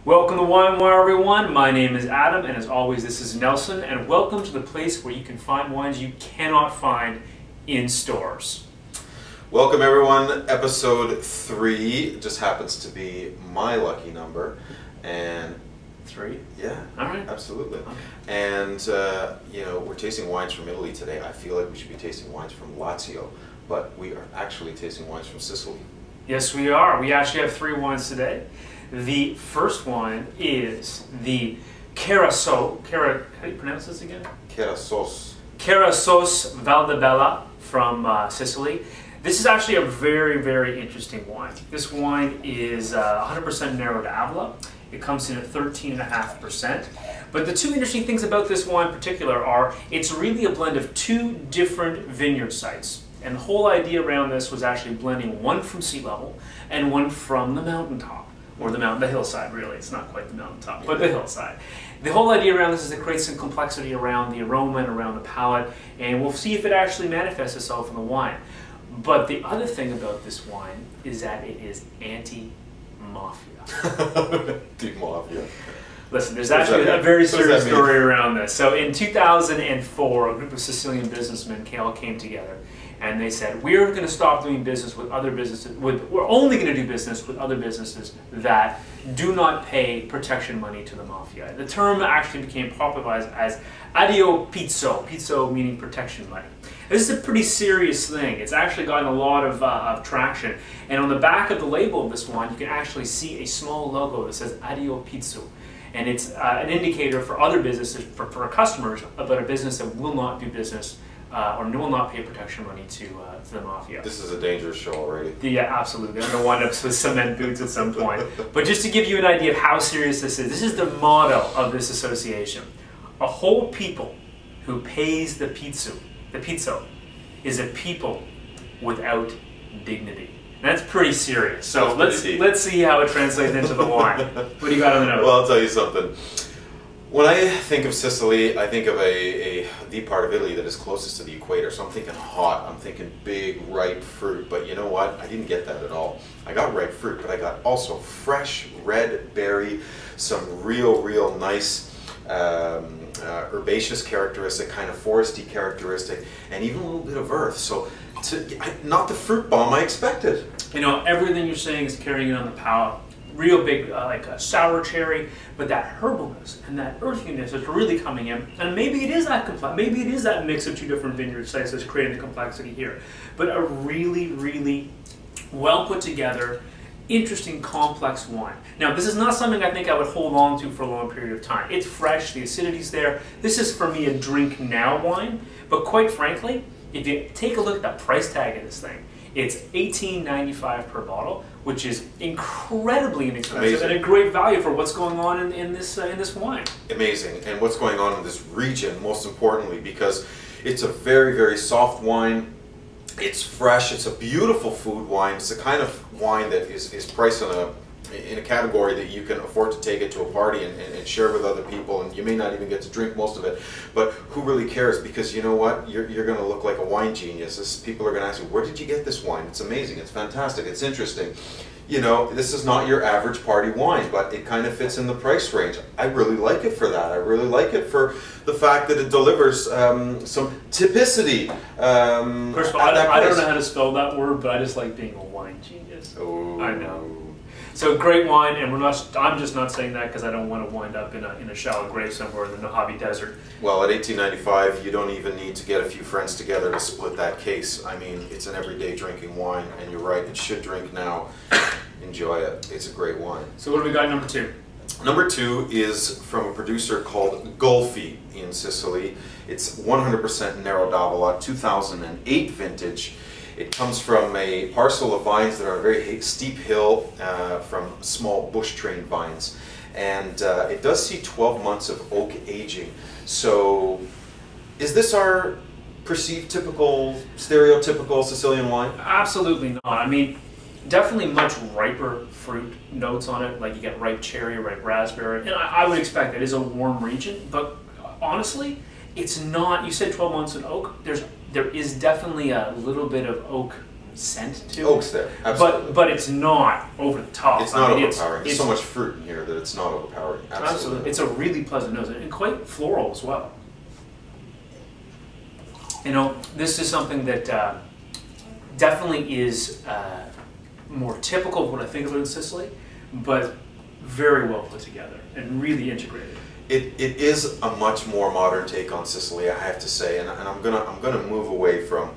Welcome to WineWire, everyone. My name is Adam, and as always, this is Nelson, and welcome to the place where you can find wines you cannot find in stores. Welcome, everyone. Episode 3 just happens to be my lucky number, and 3? yeah, all right, absolutely. Okay. And you know, we're tasting wines from Italy today. I feel like we should be tasting wines from Lazio, but we are actually tasting wines from Sicily. Yes, we are. We actually have 3 wines today. The first wine is the Cerasso. How do you pronounce this again? Cerasos. Cerasos Valdebella from Sicily. This is actually a very, very interesting wine. This wine is 100% Nero d'Avola. It comes in at 13.5%. But the 2 interesting things about this wine in particular are it's really a blend of 2 different vineyard sites. And the whole idea around this was actually blending one from sea level and one from the mountaintop. Or the hillside, really. It's not quite the mountaintop, but the hillside. The whole idea around this is to create some complexity around the aroma and around the palate, and we'll see if it actually manifests itself in the wine. But the other thing about this wine is that it is anti-mafia. Anti-mafia. Listen, there's actually a very serious story around this. So in 2004, a group of Sicilian businessmen all came together, and they said, we're going to stop doing business with other businesses, we're only going to do business with other businesses that do not pay protection money to the mafia. The term actually became popularized as addio pizzo, pizzo meaning protection money. This is a pretty serious thing. It's actually gotten a lot of traction. And on the back of the label of this wine, you can actually see a small logo that says addio pizzo. And it's an indicator for other businesses, for customers, about a business that will not do business or will not pay protection money to the mafia. This is a dangerous show already. Yeah, absolutely. They're going to wind up with cement boots at some point. But just to give you an idea of how serious this is the motto of this association. A whole people who pays the pizzo is a people without dignity. And that's pretty serious. So let's see how it translates into the wine. What do you got on the nose? Well, I'll tell you something. When I think of Sicily, I think of the part of Italy that is closest to the equator. So I'm thinking hot, I'm thinking big, ripe fruit. But you know what? I didn't get that at all. I got ripe fruit, but I got also fresh red berry, some real nice herbaceous characteristic, kind of foresty characteristic, and even a little bit of earth. So not the fruit bomb I expected. You know, everything you're saying is carrying it on the palate. Real big, like a sour cherry, but that herbalness and that earthiness is really coming in. And maybe it is that complex. Maybe it is that mix of 2 different vineyard sites that's creating the complexity here. But a really well put together, interesting, complex wine. Now, this is not something I think I would hold on to for a long period of time. It's fresh, the acidity's there. This is for me a drink now wine. But quite frankly, if you take a look at the price tag of this thing, it's $18.95 per bottle, which is incredibly inexpensive. Amazing. And a great value for what's going on in this wine. Amazing, and what's going on in this region, most importantly, because it's a very soft wine. It's fresh. It's a beautiful food wine. It's the kind of wine that is priced in a category that you can afford to take it to a party and share with other people, and you may not even get to drink most of it, but who really cares? Because you know what, you're going to look like a wine genius. People are going to ask you, where did you get this wine? It's amazing, it's fantastic, it's interesting. You know, this is not your average party wine, but it kind of fits in the price range. I really like it for that. I really like it for the fact that it delivers some typicity. First of all, I don't know how to spell that word, but I just like being a wine genius. Oh. I know. So great wine, and I'm just not saying that because I don't want to wind up in a shallow grave somewhere in the Mojave Desert. Well, at $18.95, you don't even need to get a few friends together to split that case. I mean, it's an everyday drinking wine, and you're right, it should drink now. Enjoy it. It's a great wine. So what do we got number 2? Number 2 is from a producer called Golfi in Sicily. It's 100% Nero d'Avola, 2008 vintage. It comes from a parcel of vines that are on a very steep hill from small bush-trained vines. And it does see 12 months of oak aging. So is this our perceived typical, stereotypical Sicilian wine? Absolutely not. I mean, definitely much riper fruit notes on it, like you get ripe cherry, ripe raspberry. And I would expect it is a warm region, but honestly, it's not. You said 12 months in oak. There is definitely a little bit of oak scent to it. Oak's there, absolutely. But it's not over the top. It's not overpowering. There's so much fruit in here that it's not overpowering. Absolutely. It's a really pleasant nose and quite floral as well. You know, this is something that definitely is more typical of what I think of in Sicily, but very well put together and really integrated. It is a much more modern take on Sicily, I have to say, and I'm gonna move away from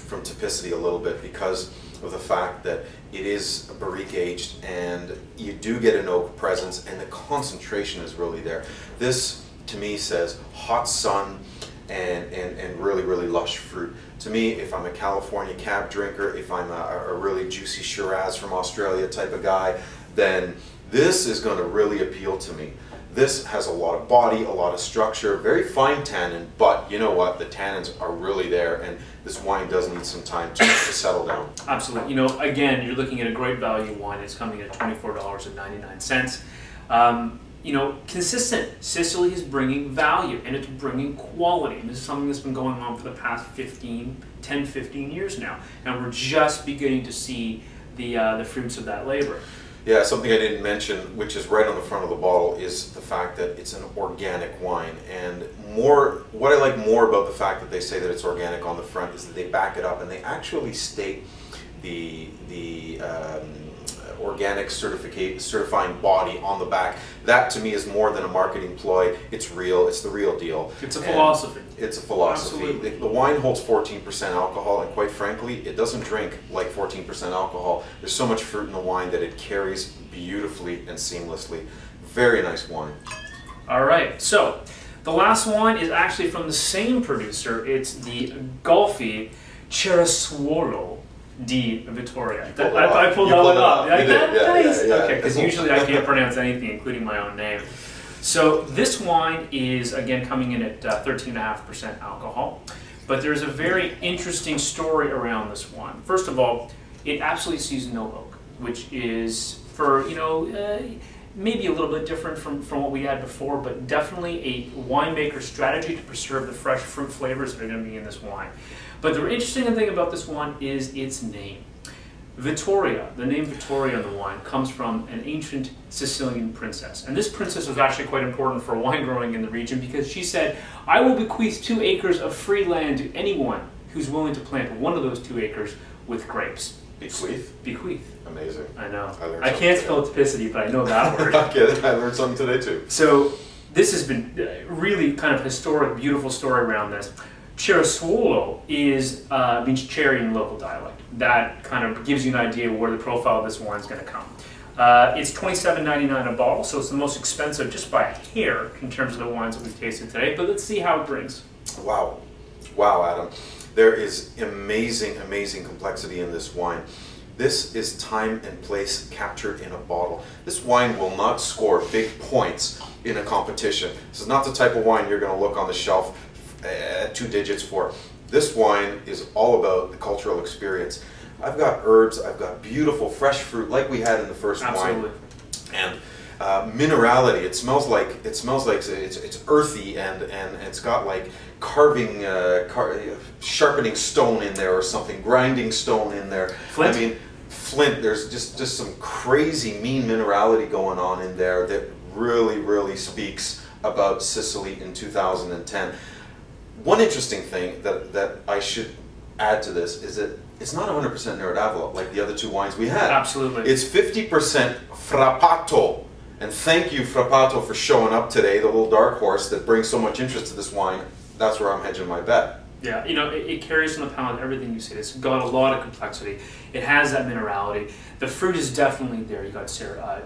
typicity a little bit because of the fact that it is barrique aged and you do get an oak presence and the concentration is really there. This to me says hot sun and really, really lush fruit. To me, if I'm a California cab drinker, if I'm a really juicy Shiraz from Australia type of guy, then this is going to really appeal to me. This has a lot of body, a lot of structure, very fine tannin, but you know what? The tannins are really there, and this wine does need some time to settle down. Absolutely. You know, again, you're looking at a great value wine. It's coming at $24.99. You know, consistent. Sicily is bringing value, and it's bringing quality. And this is something that's been going on for the past 10, 15 years now. And we're just beginning to see the fruits of that labor. Yeah, something I didn't mention, which is right on the front of the bottle, is the fact that it's an organic wine. And what I like more about the fact that they say that it's organic on the front is that they back it up and they actually state the organic certifying body on the back. That to me is more than a marketing ploy. It's real. It's the real deal. It's a philosophy. It's a philosophy. The wine holds 14% alcohol, and quite frankly, it doesn't drink like 14% alcohol. There's so much fruit in the wine that it carries beautifully and seamlessly. Very nice wine. All right, so the last wine is actually from the same producer. It's the Golfi Cerasuolo di Vittoria. I pulled that one up. Nice. Okay, because usually I can't pronounce anything, including my own name. So this wine is, again, coming in at 13.5% alcohol. But there's a very interesting story around this wine. First of all, it absolutely sees no oak, which is, for, you know, maybe a little bit different from what we had before, but definitely a winemaker strategy to preserve the fresh fruit flavors that are going to be in this wine. But the interesting thing about this wine is its name. Vittoria, the name Vittoria in the wine, comes from an ancient Sicilian princess. And this princess was actually quite important for wine growing in the region because she said, "I will bequeath 2 acres of free land to anyone who's willing to plant one of those 2 acres with grapes." Bequeath? Bequeath. Amazing. I know. I can't spell typicity, but I know that word. I get it. I learned something today too. So this has been really kind of historic, beautiful story around this. Cerasuolo means cherry in local dialect. That kind of gives you an idea of where the profile of this wine is going to come. It's $27.99 a bottle, so it's the most expensive just by a hair in terms of the wines that we've tasted today. But let's see how it brings. Wow. Wow, Adam. There is amazing, amazing complexity in this wine. This is time and place captured in a bottle. This wine will not score big points in a competition. This is not the type of wine you're going to look on the shelf at 2 digits for. This wine is all about the cultural experience. I've got herbs, I've got beautiful fresh fruit like we had in the first Absolutely. wine, and minerality. It smells like it's earthy and it's got like sharpening stone in there or something, grinding stone in there. Flint? I mean, flint. There's just some crazy mean minerality going on in there that really, really speaks about Sicily in 2010. One interesting thing that I should add to this is that it's not 100% Nero d'Avola like the other 2 wines we had. Absolutely. It's 50% Frappato. And thank you, Frappato, for showing up today, the little dark horse that brings so much interest to this wine. That's where I'm hedging my bet. Yeah, you know, it carries on the palate everything you say. It's got a lot of complexity. It has that minerality. The fruit is definitely there. You got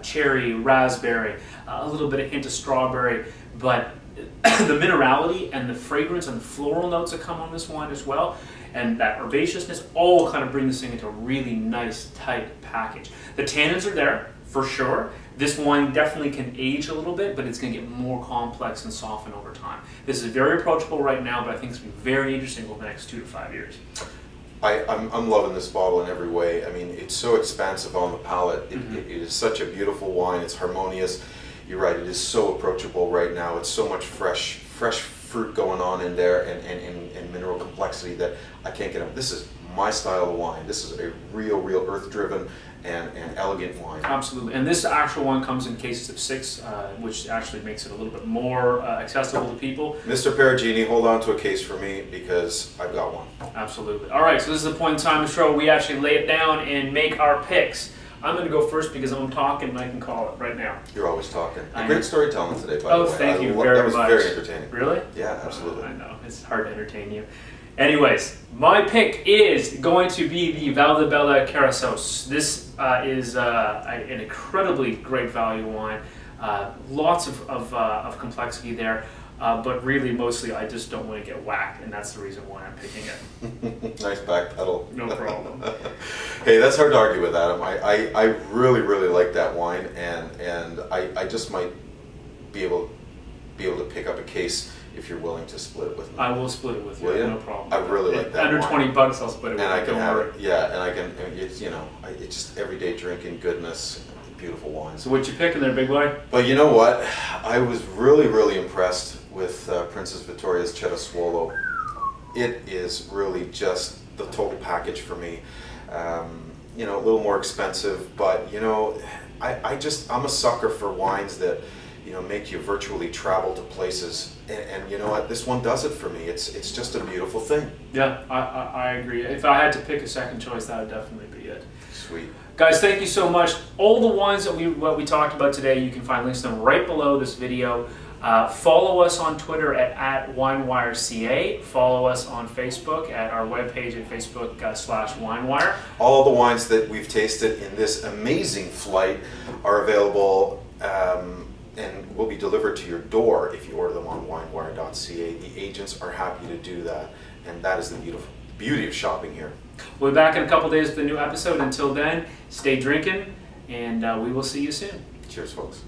cherry, raspberry, a little bit of hint of strawberry, but the minerality and the fragrance and the floral notes that come on this wine as well, and that herbaceousness all kind of bring this thing into a really nice, tight package. The tannins are there, for sure. This wine definitely can age a little bit, but it's going to get more complex and soften over time. This is very approachable right now, but I think it's going to be very interesting over the next 2 to 5 years. I'm loving this bottle in every way. I mean, it's so expansive on the palate. It is such a beautiful wine. It's harmonious. You're right, it is so approachable right now. It's so much fresh fruit going on in there and mineral complexity that I can't get up. This is my style of wine. This is a real earth-driven and elegant wine. Absolutely, and this actual one comes in cases of 6, which actually makes it a little bit more accessible to people. Mr. Perugini, hold on to a case for me because I've got one. Absolutely. All right, so this is the point in time of the show we actually lay it down and make our picks. I'm going to go first because I'm talking and I can call it right now. You're always talking. Great storytelling today, by the way. Oh, thank you very much. That was very entertaining. Really? Yeah, absolutely. I know. It's hard to entertain you. Anyways, my pick is going to be the Valdebella Carasos. This is an incredibly great value wine. Lots of complexity there. But really, mostly, I just don't want to get whacked, and that's the reason why I'm picking it. Nice back pedal. No problem. Hey, that's hard to argue with, Adam. I really like that wine, and I just might be able to pick up a case if you're willing to split it with me. I will split it with you. No problem. I really like that Under wine. $20, I'll split it with you. And I can Don't have worry. it. Yeah, and I can. It's it's just everyday drinking goodness. Beautiful wines. So what you picking there, big boy? Well, you know what? I was really impressed with Princess Victoria's Cetasuolo. It is really just the total package for me. You know, a little more expensive, but you know, I'm a sucker for wines that, you know, make you virtually travel to places, and you know what? This one does it for me. It's just a beautiful thing. Yeah, I agree. If I had to pick a second choice, that would definitely be it. Sweet. Guys, thank you so much. All the wines that we talked about today, you can find links to them right below this video. Follow us on Twitter at WineWireCA. Follow us on Facebook at our webpage at Facebook/WineWire. All the wines that we've tasted in this amazing flight are available and will be delivered to your door if you order them on WineWire.ca. The agents are happy to do that, and that is the beauty of shopping here. We'll be back in a couple days with a new episode. Until then, stay drinking, and we will see you soon. Cheers, folks.